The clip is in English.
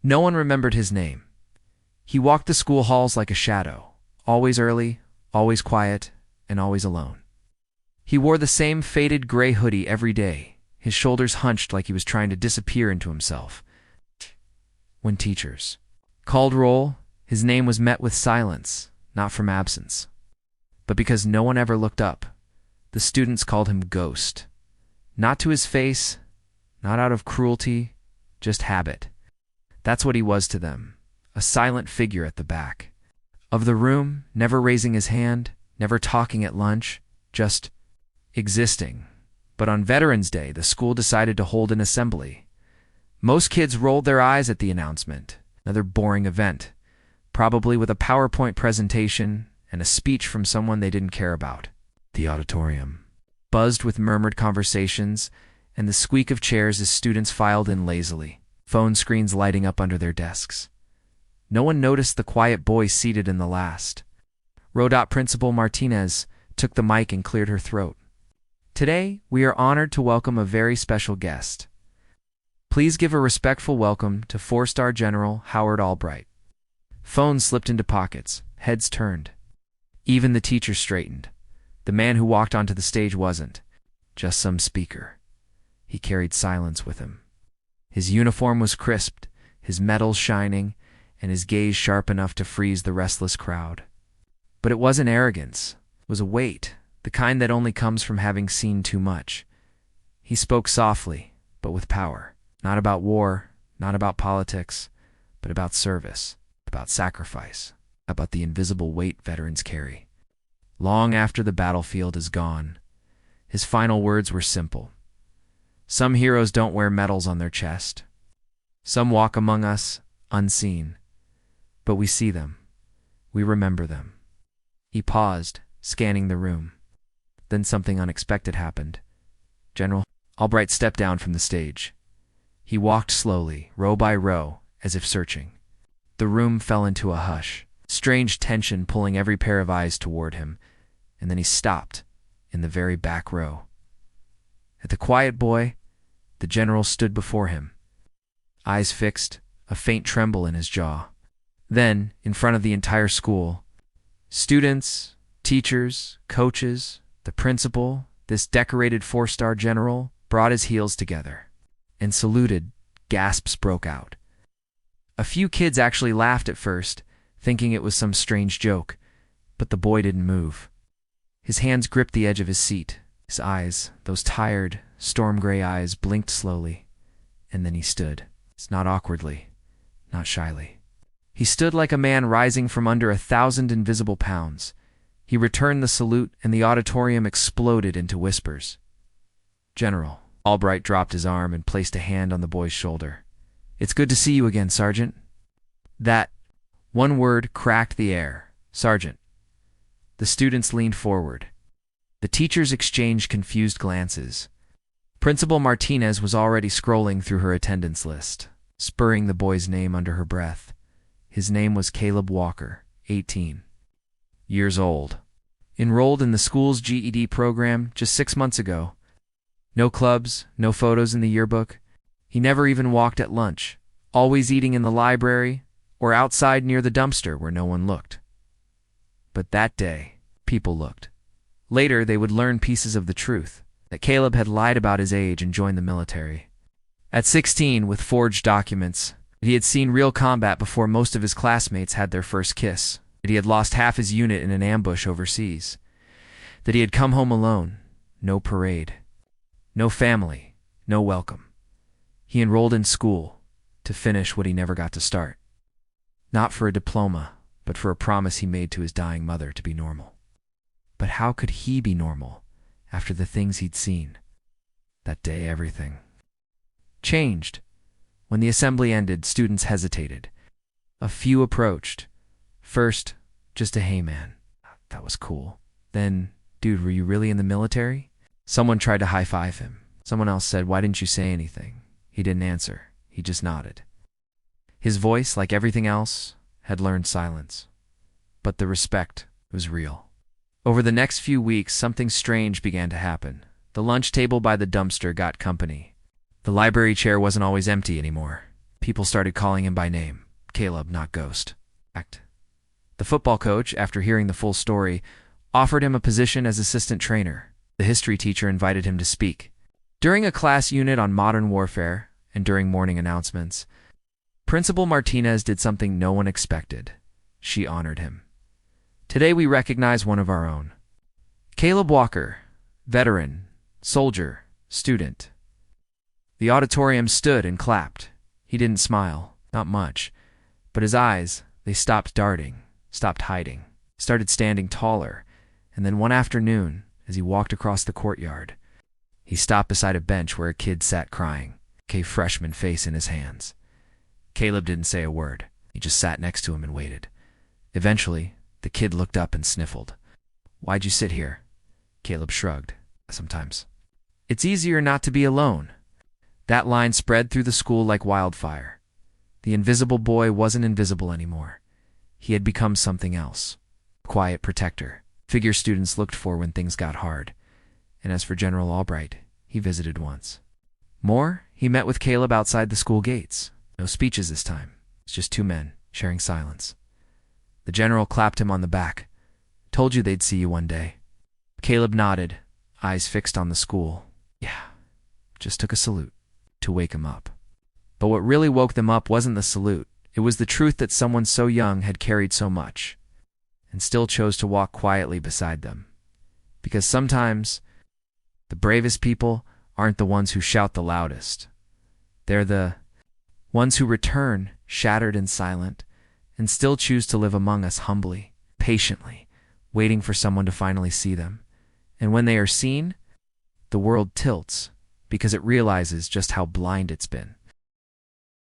No one remembered his name. He walked the school halls like a shadow, always early, always quiet, and always alone. He wore the same faded gray hoodie every day, his shoulders hunched like he was trying to disappear into himself. When teachers called roll, his name was met with silence, not from absence. But because no one ever looked up, the students called him Ghost. Not to his face, not out of cruelty, just habit. That's what he was to them, a silent figure at the back of the room, never raising his hand, never talking at lunch, just existing. But on Veterans Day, the school decided to hold an assembly. Most kids rolled their eyes at the announcement, another boring event, probably with a PowerPoint presentation and a speech from someone they didn't care about. The auditorium buzzed with murmured conversations and the squeak of chairs as students filed in lazily, phone screens lighting up under their desks. No one noticed the quiet boy seated in the last. RODOT Principal Martinez took the mic and cleared her throat. Today, we are honored to welcome a very special guest. Please give a respectful welcome to 4-star General Howard Albright. Phones slipped into pockets, heads turned. Even the teachers straightened. The man who walked onto the stage wasn't just some speaker. He carried silence with him. His uniform was crisped, his medals shining, and his gaze sharp enough to freeze the restless crowd. But it wasn't arrogance. It was a weight, the kind that only comes from having seen too much. He spoke softly, but with power. Not about war, not about politics, but about service, about sacrifice, about the invisible weight veterans carry. Long after the battlefield is gone, his final words were simple. Some heroes don't wear medals on their chest. Some walk among us, unseen. But we see them. We remember them. He paused, scanning the room. Then something unexpected happened. General Albright stepped down from the stage. He walked slowly, row by row, as if searching. The room fell into a hush, strange tension pulling every pair of eyes toward him, and then he stopped, in the very back row. At the quiet boy, the general stood before him, eyes fixed, a faint tremble in his jaw. Then, in front of the entire school, students, teachers, coaches, the principal, this decorated 4-star general, brought his heels together and saluted. Gasps broke out. A few kids actually laughed at first, thinking it was some strange joke, but the boy didn't move. His hands gripped the edge of his seat. His eyes, those tired, storm-gray eyes, blinked slowly, and then he stood. Not awkwardly, not shyly. He stood like a man rising from under 1,000 invisible pounds. He returned the salute, and the auditorium exploded into whispers. General Albright dropped his arm and placed a hand on the boy's shoulder. "It's good to see you again, Sergeant." That one word cracked the air. Sergeant. The students leaned forward. The teachers exchanged confused glances. Principal Martinez was already scrolling through her attendance list, spurring the boy's name under her breath. His name was Caleb Walker, 18 years old. Enrolled in the school's GED program just 6 months ago. No clubs, no photos in the yearbook. He never even walked at lunch, always eating in the library or outside near the dumpster where no one looked. But that day, people looked. Later, they would learn pieces of the truth, that Caleb had lied about his age and joined the military. At 16, with forged documents, he had seen real combat before most of his classmates had their first kiss, that he had lost half his unit in an ambush overseas, that he had come home alone, no parade, no family, no welcome. He enrolled in school to finish what he never got to start. Not for a diploma, but for a promise he made to his dying mother to be normal. But how could he be normal after the things he'd seen? That day, everything changed. When the assembly ended, students hesitated. A few approached. First, just a "Hey man, that was cool." Then, "Dude, were you really in the military?" Someone tried to high-five him. Someone else said, "Why didn't you say anything?" He didn't answer. He just nodded. His voice, like everything else, had learned silence. But the respect was real. Over the next few weeks, something strange began to happen. The lunch table by the dumpster got company. The library chair wasn't always empty anymore. People started calling him by name, Caleb, not Ghost. The football coach, after hearing the full story, offered him a position as assistant trainer. The history teacher invited him to speak. During a class unit on modern warfare and during morning announcements, Principal Martinez did something no one expected. She honored him. Today we recognize one of our own. Caleb Walker, veteran, soldier, student. The auditorium stood and clapped. He didn't smile, not much, but his eyes, they stopped darting, stopped hiding, started standing taller, and then one afternoon, as he walked across the courtyard, he stopped beside a bench where a kid sat crying, a freshman face in his hands. Caleb didn't say a word. He just sat next to him and waited. Eventually, the kid looked up and sniffled. "Why'd you sit here?" Caleb shrugged. "Sometimes. It's easier not to be alone." That line spread through the school like wildfire. The invisible boy wasn't invisible anymore. He had become something else. A quiet protector, figure students looked for when things got hard. And as for General Albright, he visited once. More, he met with Caleb outside the school gates. No speeches this time. It's just two men, sharing silence. The general clapped him on the back. "Told you they'd see you one day." Caleb nodded, eyes fixed on the school. Yeah, just took a salute to wake him up. But what really woke them up wasn't the salute. It was the truth that someone so young had carried so much and still chose to walk quietly beside them. Because sometimes the bravest people aren't the ones who shout the loudest. They're the ones who return, shattered and silent, and still choose to live among us humbly, patiently, waiting for someone to finally see them. And when they are seen, the world tilts because it realizes just how blind it's been.